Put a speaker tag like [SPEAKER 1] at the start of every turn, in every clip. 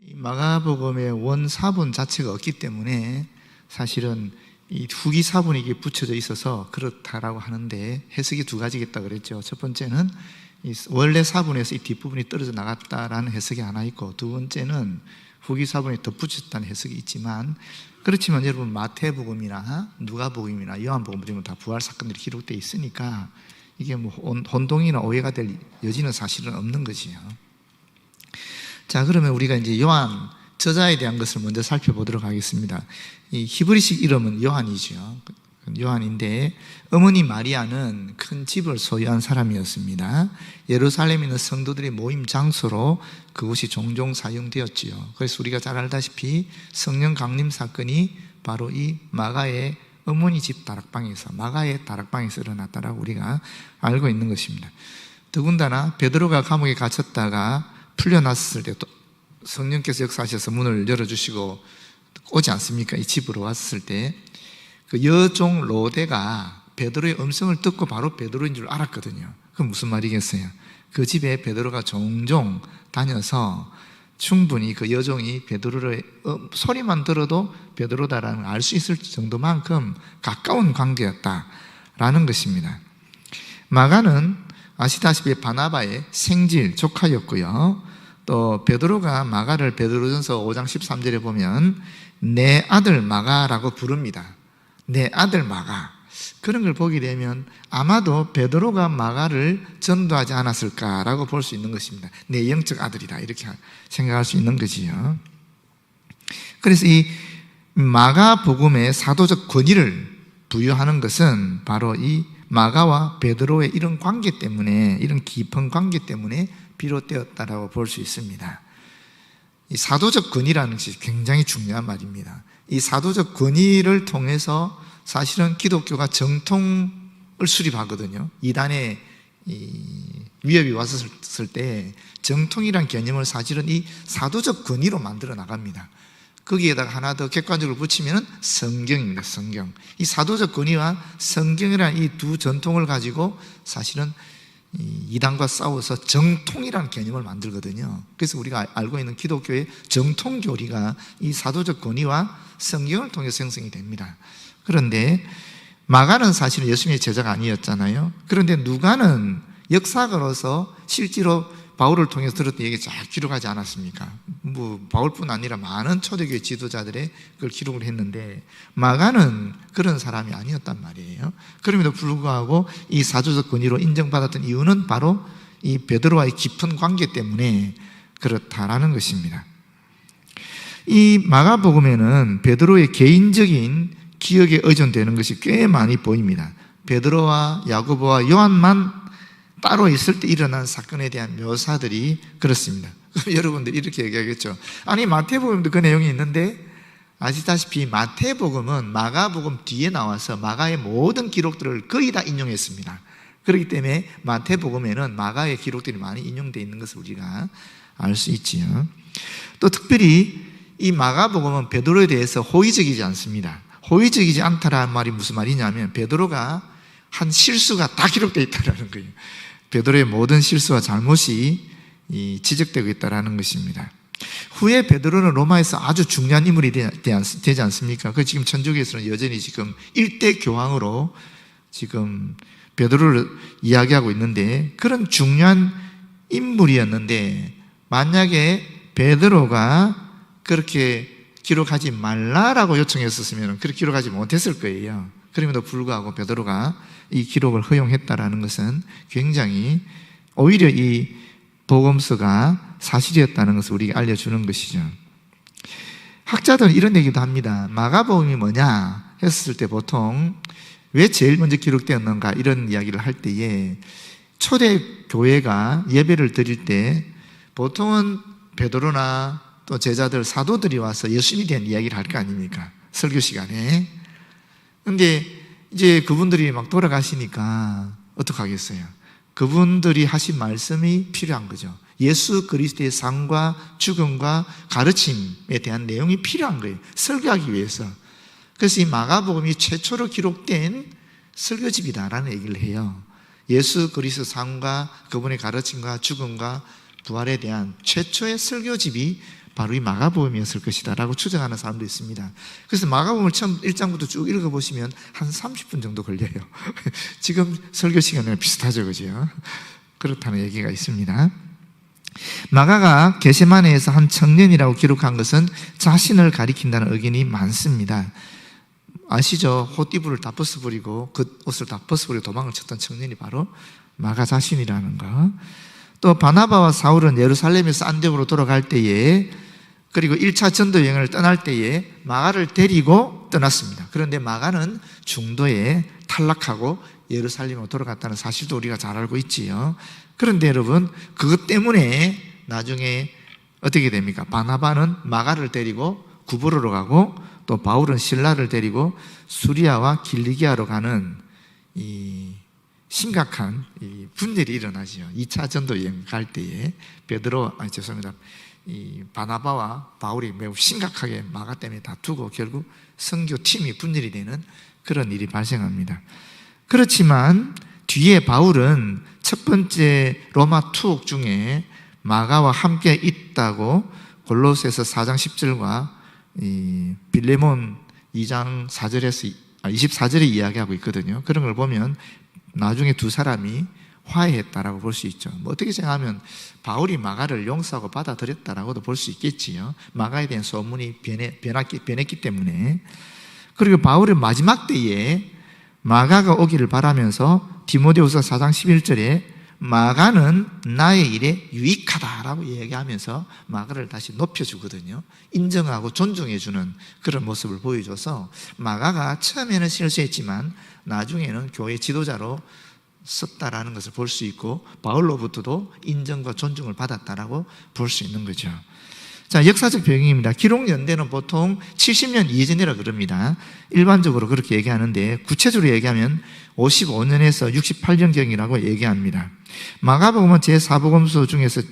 [SPEAKER 1] 이 마가복음의 원사본 자체가 없기 때문에 사실은 이 후기 사본이 이게 붙여져 있어서 그렇다라고 하는데 해석이 두 가지겠다 그랬죠. 첫 번째는 이 원래 사본에서 이 뒷부분이 떨어져 나갔다라는 해석이 하나 있고, 두 번째는 후기 사본이 덧붙였다는 해석이 있지만, 그렇지만 여러분 마태복음이나 누가복음이나 요한복음 다 부활 사건들이 기록되어 있으니까 이게 뭐 혼동이나 오해가 될 여지는 사실은 없는 거지요. 자, 그러면 우리가 이제 요한 저자에 대한 것을 먼저 살펴보도록 하겠습니다. 이 히브리식 이름은 요한이죠. 요한인데 어머니 마리아는 큰 집을 소유한 사람이었습니다. 예루살렘에 있는 성도들의 모임 장소로 그곳이 종종 사용되었지요. 그래서 우리가 잘 알다시피 성령 강림 사건이 바로 이 마가의 어머니 집 다락방에서, 마가의 다락방에서 일어났다라고 우리가 알고 있는 것입니다. 더군다나 베드로가 감옥에 갇혔다가 풀려났을 때 또 성령께서 역사하셔서 문을 열어주시고 오지 않습니까? 이 집으로 왔을 때 그 여종 로데가 베드로의 음성을 듣고 바로 베드로인 줄 알았거든요. 그건 무슨 말이겠어요? 그 집에 베드로가 종종 다녀서 충분히 그 여종이 베드로의 소리만 들어도 베드로다라는 걸 알 수 있을 정도만큼 가까운 관계였다라는 것입니다. 마가는 아시다시피 바나바의 생질 조카였고요. 또 베드로가 마가를 베드로전서 5장 13절에 보면 내 아들 마가라고 부릅니다. 내 아들 마가. 그런 걸 보게 되면 아마도 베드로가 마가를 전도하지 않았을까라고 볼 수 있는 것입니다. 내 영적 아들이다, 이렇게 생각할 수 있는 거지요. 그래서 이 마가복음의 사도적 권위를 부여하는 것은 바로 이 마가와 베드로의 이런 관계 때문에, 이런 깊은 관계 때문에 비롯되었다라고 볼 수 있습니다. 이 사도적 권위라는 것이 굉장히 중요한 말입니다. 이 사도적 권위를 통해서 사실은 기독교가 정통을 수립하거든요. 이단의 위협이 왔었을 때 정통이란 개념을 사실은 이 사도적 권위로 만들어 나갑니다. 거기에다가 하나 더 객관적으로 붙이면 성경입니다. 성경. 이 사도적 권위와 성경이라는 이 두 전통을 가지고 사실은 이단과 싸워서 정통이라는 개념을 만들거든요. 그래서 우리가 알고 있는 기독교의 정통교리가 이 사도적 권위와 성경을 통해서 형성이 됩니다. 그런데 마가는 사실은 예수님의 제자가 아니었잖아요. 그런데 누가는 역사가로서 실제로 바울을 통해서 들었던 얘기 잘 기록하지 않았습니까? 뭐 바울뿐 아니라 많은 초대교회 지도자들의 그걸 기록을 했는데 마가는 그런 사람이 아니었단 말이에요. 그럼에도 불구하고 이 사도적 권위로 인정받았던 이유는 바로 이 베드로와의 깊은 관계 때문에 그렇다라는 것입니다. 이 마가복음에는 베드로의 개인적인 기억에 의존되는 것이 꽤 많이 보입니다. 베드로와 야고보와 요한만 따로 있을 때 일어난 사건에 대한 묘사들이 그렇습니다. 여러분들 이렇게 얘기하겠죠. 아니 마태복음도 그 내용이 있는데, 아시다시피 마태복음은 마가복음 뒤에 나와서 마가의 모든 기록들을 거의 다 인용했습니다. 그렇기 때문에 마태복음에는 마가의 기록들이 많이 인용되어 있는 것을 우리가 알 수 있지요. 또 특별히 이 마가복음은 베드로에 대해서 호의적이지 않습니다. 호의적이지 않다라는 말이 무슨 말이냐면 베드로가 한 실수가 다 기록되어 있다는 거예요. 베드로의 모든 실수와 잘못이 지적되고 있다는 것입니다. 후에 베드로는 로마에서 아주 중요한 인물이 되지 않습니까? 그 지금 천주교에서는 여전히 지금 일대 교황으로 지금 베드로를 이야기하고 있는데, 그런 중요한 인물이었는데 만약에 베드로가 그렇게 기록하지 말라라고 요청했었으면 그렇게 기록하지 못했을 거예요. 그럼에도 불구하고 베드로가 이 기록을 허용했다라는 것은 굉장히 오히려 이 복음서가 사실이었다는 것을 우리에게 알려주는 것이죠. 학자들은 이런 얘기도 합니다. 마가복음이 뭐냐 했을 때 보통 왜 제일 먼저 기록되었는가 이런 이야기를 할 때에 초대교회가 예배를 드릴 때 보통은 베드로나 또 제자들, 사도들이 와서 예수님에 대한 이야기를 할 거 아닙니까? 설교 시간에. 근데 이제 그분들이 막 돌아가시니까 어떡하겠어요? 그분들이 하신 말씀이 필요한 거죠. 예수 그리스도의 삶과 죽음과 가르침에 대한 내용이 필요한 거예요. 설교하기 위해서. 그래서 이 마가복음이 최초로 기록된 설교집이다라는 얘기를 해요. 예수 그리스도 삶과 그분의 가르침과 죽음과 부활에 대한 최초의 설교집이 바로 이 마가복음이었을 것이다 라고 추정하는 사람도 있습니다. 그래서 마가복음을 처음 1장부터 쭉 읽어보시면 한 30분 정도 걸려요. 지금 설교 시간이랑 비슷하죠, 그죠? 그렇다는 얘기가 있습니다. 마가가 겟세마네에서 한 청년이라고 기록한 것은 자신을 가리킨다는 의견이 많습니다. 아시죠? 옷이불을 다 벗어버리고 그 옷을 다 벗어버리고 도망을 쳤던 청년이 바로 마가 자신이라는 거. 또 바나바와 사울은 예루살렘에서 안디옥으로 돌아갈 때에, 그리고 1차 전도 여행을 떠날 때에 마가를 데리고 떠났습니다. 그런데 마가는 중도에 탈락하고 예루살렘으로 돌아갔다는 사실도 우리가 잘 알고 있지요. 그런데 여러분, 그것 때문에 나중에 어떻게 됩니까? 바나바는 마가를 데리고 구브로로 가고, 또 바울은 실라를 데리고 수리아와 길리기아로 가는 이 심각한 이 분열이 일어나지요. 2차 전도 여행 갈 때에 이 바나바와 바울이 매우 심각하게 마가 때문에 다투고 결국 선교팀이 분열이 되는 그런 일이 발생합니다. 그렇지만 뒤에 바울은 첫 번째 로마 투옥 중에 마가와 함께 있다고 골로새서 4장 10절과 이 빌레몬 2장 4절에서 24절에 이야기하고 있거든요. 그런 걸 보면 나중에 두 사람이 화해했다라고 볼 수 있죠. 뭐 어떻게 생각하면 바울이 마가를 용서하고 받아들였다라고도 볼 수 있겠지요. 마가에 대한 소문이 변했기 때문에. 그리고 바울은 마지막 때에 마가가 오기를 바라면서 디모데후서 4장 11절에 마가는 나의 일에 유익하다라고 얘기하면서 마가를 다시 높여주거든요. 인정하고 존중해주는 그런 모습을 보여줘서 마가가 처음에는 실수했지만 나중에는 교회 지도자로 썼다라는 것을 볼 수 있고, 바울로부터도 인정과 존중을 받았다라고 볼 수 있는 거죠. 자, 역사적 배경입니다. 기록 연대는 보통 70년 이전이라 그럽니다. 일반적으로 그렇게 얘기하는데 구체적으로 얘기하면 55년에서 68년경이라고 얘기합니다. 마가복음은 제4복음서 중에서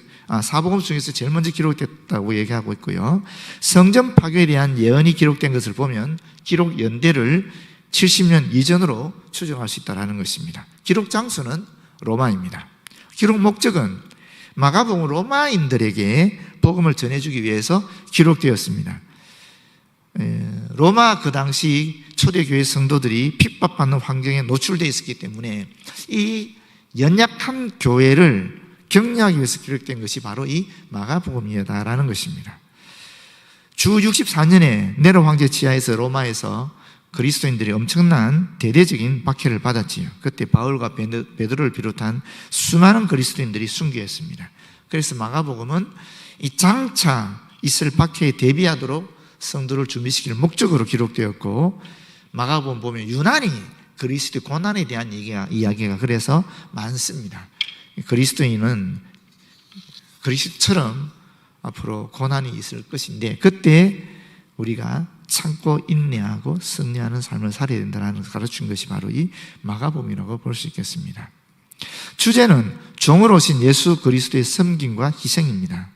[SPEAKER 1] 사복음 중에서 제일 먼저 기록됐다고 얘기하고 있고요. 성전 파괴에 대한 예언이 기록된 것을 보면 기록 연대를 70년 이전으로 추정할 수 있다는 것입니다. 기록 장소는 로마입니다. 기록 목적은 마가복음은 로마인들에게 복음을 전해주기 위해서 기록되었습니다. 로마 그 당시 초대교회 성도들이 핍박받는 환경에 노출되어 있었기 때문에 이 연약한 교회를 격려하기 위해서 기록된 것이 바로 이 마가복음이다라는 것입니다. 주 64년에 네로 황제 지하에서 로마에서 그리스도인들이 엄청난 대대적인 박해를 받았지요. 그때 바울과 베드로를 비롯한 수많은 그리스도인들이 순교했습니다. 그래서 마가복음은 이 장차 있을 박해에 대비하도록 성도를 준비시킬 목적으로 기록되었고, 마가복음 보면 유난히 그리스도의 고난에 대한 이야기가 그래서 많습니다. 그리스도인은 그리스도처럼 앞으로 고난이 있을 것인데 그때 우리가 참고 인내하고 승리하는 삶을 살아야 된다는 것을 가르친 것이 바로 이 마가복음이라고 볼 수 있겠습니다. 주제는 종으로 오신 예수 그리스도의 섬김과 희생입니다.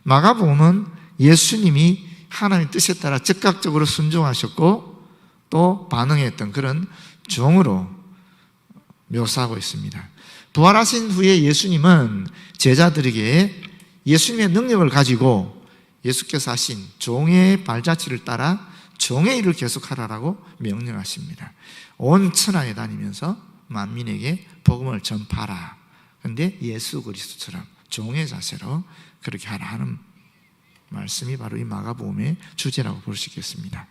[SPEAKER 1] 마가복음은 예수님이 하나님의 뜻에 따라 즉각적으로 순종하셨고 또 반응했던 그런 종으로 묘사하고 있습니다. 부활하신 후에 예수님은 제자들에게 예수님의 능력을 가지고 예수께서 하신 종의 발자취를 따라 종의 일을 계속하라라고 명령하십니다. 온 천하에 다니면서 만민에게 복음을 전파하라. 그런데 예수 그리스도처럼 종의 자세로 그렇게 하라 하는 말씀이 바로 이 마가복음의 주제라고 볼 수 있겠습니다.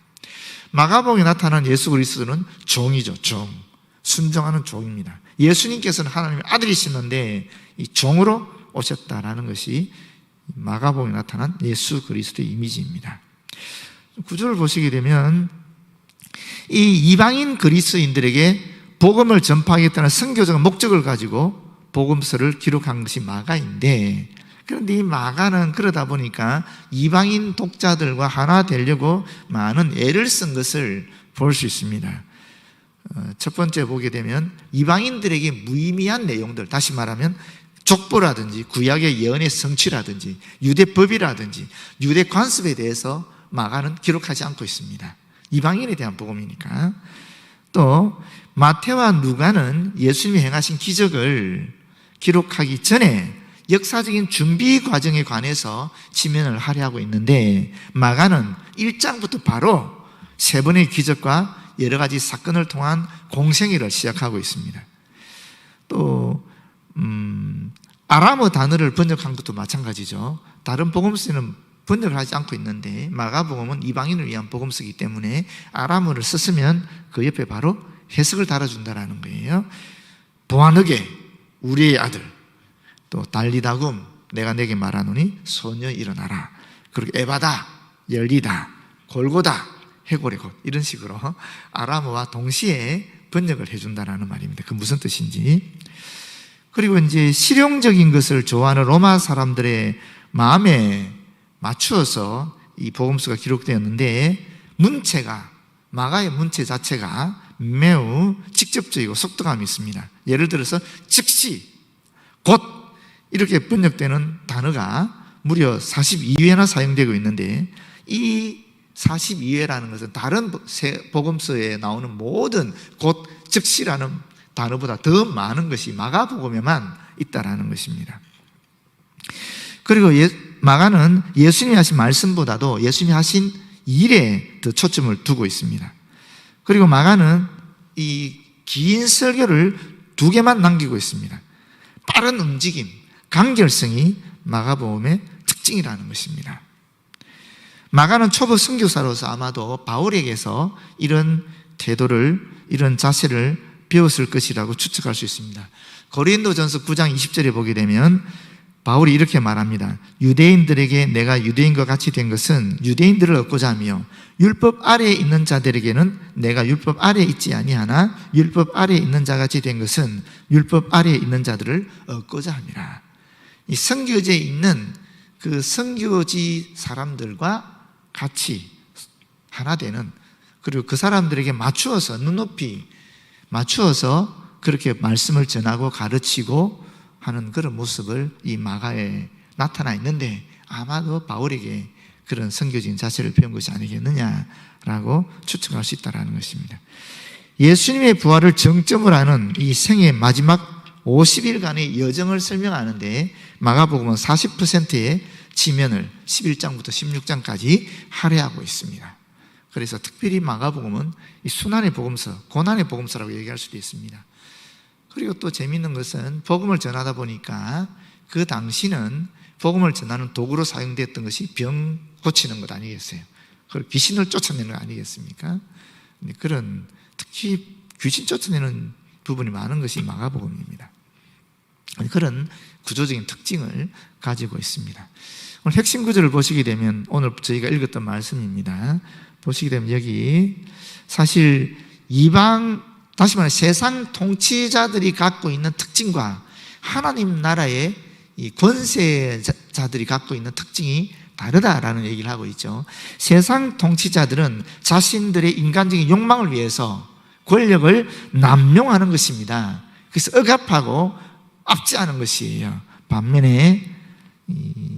[SPEAKER 1] 마가복음에 나타난 예수 그리스도는 종이죠. 종. 순종하는 종입니다. 예수님께서는 하나님의 아들이시는데 이 종으로 오셨다라는 것이 마가복음에 나타난 예수 그리스도의 이미지입니다. 구절을 보시게 되면 이 이방인 그리스도인들에게 복음을 전파하겠다는 선교적 목적을 가지고 복음서를 기록한 것이 마가인데, 그런데 이 마가는 그러다 보니까 이방인 독자들과 하나 되려고 많은 애를 쓴 것을 볼 수 있습니다. 첫 번째 보게 되면 이방인들에게 무의미한 내용들, 다시 말하면 족보라든지 구약의 예언의 성취라든지 유대법이라든지 유대 관습에 대해서 마가는 기록하지 않고 있습니다. 이방인에 대한 복음이니까. 또 마태와 누가는 예수님이 행하신 기적을 기록하기 전에 역사적인 준비 과정에 관해서 지면을 할애하고 있는데, 마가는 1장부터 바로 세 번의 기적과 여러 가지 사건을 통한 공생애를 시작하고 있습니다. 또 아람어 단어를 번역한 것도 마찬가지죠. 다른 복음서는 번역을 하지 않고 있는데 마가복음은 이방인을 위한 복음서이기 때문에 아람어를 썼으면 그 옆에 바로 해석을 달아준다라는 거예요. 보아너게 우리의 아들, 또 달리다굼 내가 내게 말하노니 소녀 일어나라, 그리고 에바다 열리다, 골고다 해골의 곳, 이런 식으로 아람어와 동시에 번역을 해준다라는 말입니다. 그 무슨 뜻인지. 그리고 이제 실용적인 것을 좋아하는 로마 사람들의 마음에 맞추어서 이 복음서가 기록되었는데, 문체가, 마가의 문체 자체가 매우 직접적이고 속도감이 있습니다. 예를 들어서 즉시, 곧 이렇게 번역되는 단어가 무려 42회나 사용되고 있는데, 이 42회라는 것은 다른 복음서에 나오는 모든 곧, 즉시라는 단어보다 더 많은 것이 마가복음에만 있다라는 것입니다. 그리고 마가는 예수님이 하신 말씀보다도 예수님이 하신 일에 더 초점을 두고 있습니다. 그리고 마가는 이 긴 설교를 2개만 남기고 있습니다. 빠른 움직임, 간결성이 마가복음의 특징이라는 것입니다. 마가는 초보 선교사로서 아마도 바울에게서 이런 태도를, 이런 자세를 배웠을 것이라고 추측할 수 있습니다. 고린도전서 9장 20절에 보게 되면 바울이 이렇게 말합니다. 유대인들에게 내가 유대인과 같이 된 것은 유대인들을 얻고자 하며, 율법 아래에 있는 자들에게는 내가 율법 아래에 있지 아니하나 율법 아래에 있는 자같이 된 것은 율법 아래에 있는 자들을 얻고자 함이라. 이 선교지에 있는 그 선교지 사람들과 같이 하나 되는, 그리고 그 사람들에게 맞추어서, 눈높이 맞추어서 그렇게 말씀을 전하고 가르치고 하는 그런 모습을 이 마가에 나타나 있는데, 아마도 바울에게 그런 선교적인 자세를 배운 것이 아니겠느냐라고 추측할 수 있다는 것입니다. 예수님의 부활을 정점으로 하는 이 생의 마지막 50일간의 여정을 설명하는데 마가복음은 40%의 지면을 11장부터 16장까지 할애하고 있습니다. 그래서 특별히 마가복음은 이 순환의 복음서, 고난의 복음서라고 얘기할 수도 있습니다. 그리고 또 재미있는 것은 복음을 전하다 보니까 그 당시는 복음을 전하는 도구로 사용됐던 것이 병 고치는 것 아니겠어요? 그리고 귀신을 쫓아내는 것 아니겠습니까? 그런, 특히 귀신 쫓아내는 부분이 많은 것이 마가복음입니다. 그런 구조적인 특징을 가지고 있습니다. 오늘 핵심 구절을 보시게 되면 오늘 저희가 읽었던 말씀입니다. 보시게 되면 여기 사실 이방, 다시 말해 세상 통치자들이 갖고 있는 특징과 하나님 나라의 이 권세자들이 갖고 있는 특징이 다르다라는 얘기를 하고 있죠. 세상 통치자들은 자신들의 인간적인 욕망을 위해서 권력을 남용하는 것입니다. 그래서 억압하고 압제하는 것이에요. 반면에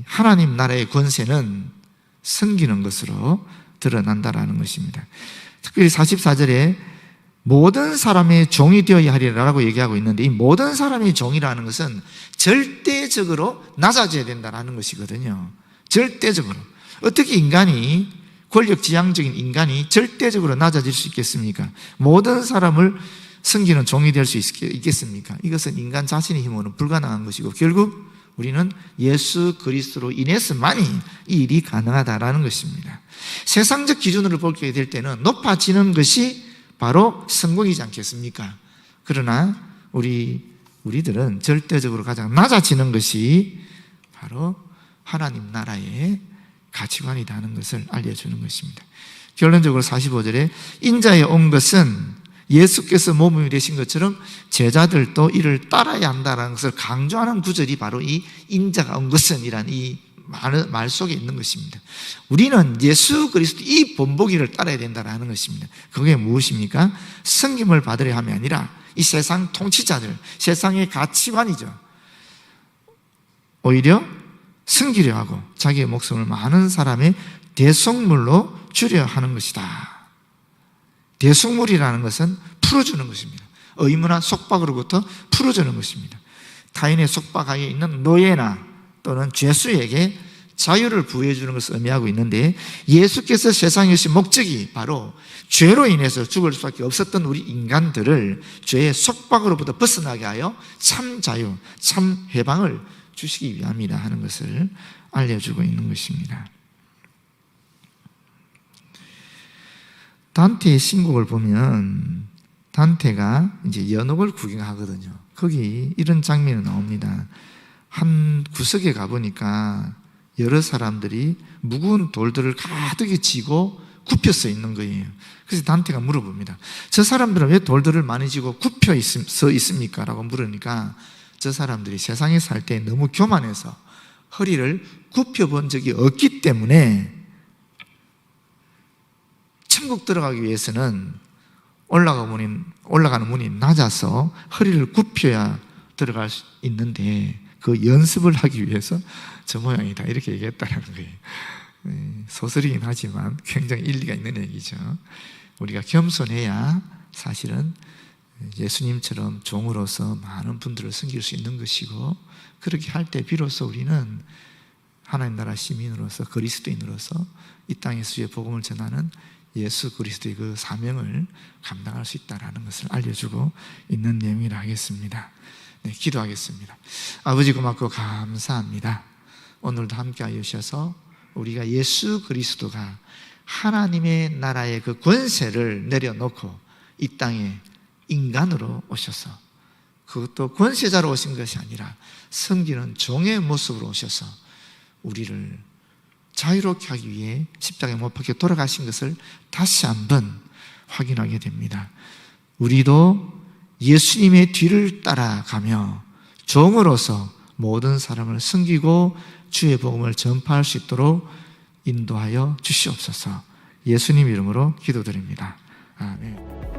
[SPEAKER 1] 하나님 나라의 권세는 섬기는 것으로 드러난다라는 것입니다. 특별히 44절에 모든 사람의 종이 되어야 하리라고 얘기하고 있는데, 이 모든 사람의 종이라는 것은 절대적으로 낮아져야 된다는 것이거든요. 절대적으로. 어떻게 인간이, 권력지향적인 인간이 절대적으로 낮아질 수 있겠습니까? 모든 사람을 섬기는 종이 될 수 있겠습니까? 이것은 인간 자신의 힘으로는 불가능한 것이고, 결국 우리는 예수 그리스도로 인해서만이 이 일이 가능하다라는 것입니다. 세상적 기준으로 보게 될 때는 높아지는 것이 바로 성공이지 않겠습니까? 그러나 우리들은 절대적으로 가장 낮아지는 것이 바로 하나님 나라의 가치관이라는 것을 알려주는 것입니다. 결론적으로 45절에 인자에 온 것은 예수께서 몸이 되신 것처럼 제자들도 이를 따라야 한다는 것을 강조하는 구절이 바로 이 인자가 온 것은 이란 이 말 속에 있는 것입니다. 우리는 예수 그리스도 이 본보기를 따라야 된다는 것입니다. 그게 무엇입니까? 섬김을 받으려 함이 아니라 이 세상 통치자들, 세상의 가치관이죠. 오히려 섬기려 하고 자기의 목숨을 많은 사람의 대속물로 주려 하는 것이다. 대속물이라는 것은 풀어주는 것입니다. 의무나 속박으로부터 풀어주는 것입니다. 타인의 속박하에 있는 노예나 또는 죄수에게 자유를 부여해 주는 것을 의미하고 있는데, 예수께서 세상에 오신 목적이 바로 죄로 인해서 죽을 수밖에 없었던 우리 인간들을 죄의 속박으로부터 벗어나게 하여 참 자유, 참 해방을 주시기 위함이다 하는 것을 알려주고 있는 것입니다. 단테의 신곡을 보면 단테가 이제 연옥을 구경하거든요. 거기 이런 장면이 나옵니다. 한 구석에 가보니까 여러 사람들이 무거운 돌들을 가득히 지고 굽혀 서 있는 거예요. 그래서 단테가 물어봅니다. 저 사람들은 왜 돌들을 많이 지고 굽혀 서 있습니까? 라고 물으니까 저 사람들이 세상에 살 때 너무 교만해서 허리를 굽혀 본 적이 없기 때문에 천국 들어가기 위해서는 올라가는 문이 낮아서 허리를 굽혀야 들어갈 수 있는데 그 연습을 하기 위해서 저 모양이다 이렇게 얘기했다는 거예요. 소설이긴 하지만 굉장히 일리가 있는 얘기죠. 우리가 겸손해야 사실은 예수님처럼 종으로서 많은 분들을 섬길 수 있는 것이고, 그렇게 할 때 비로소 우리는 하나님 나라 시민으로서, 그리스도인으로서 이 땅에서 주의 복음을 전하는 예수 그리스도의 그 사명을 감당할 수 있다는 것을 알려주고 있는 내용이라 하겠습니다. 네, 기도하겠습니다. 아버지 고맙고 감사합니다. 오늘도 함께하여 주셔서 우리가 예수 그리스도가 하나님의 나라의 그 권세를 내려놓고 이 땅에 인간으로 오셔서, 그것도 권세자로 오신 것이 아니라 섬기는 종의 모습으로 오셔서 우리를 자유롭게 하기 위해 십자가에 못 박혀 돌아가신 것을 다시 한번 확인하게 됩니다. 우리도 예수님의 뒤를 따라가며 종으로서 모든 사람을 섬기고 주의 복음을 전파할 수 있도록 인도하여 주시옵소서. 예수님 이름으로 기도드립니다. 아멘.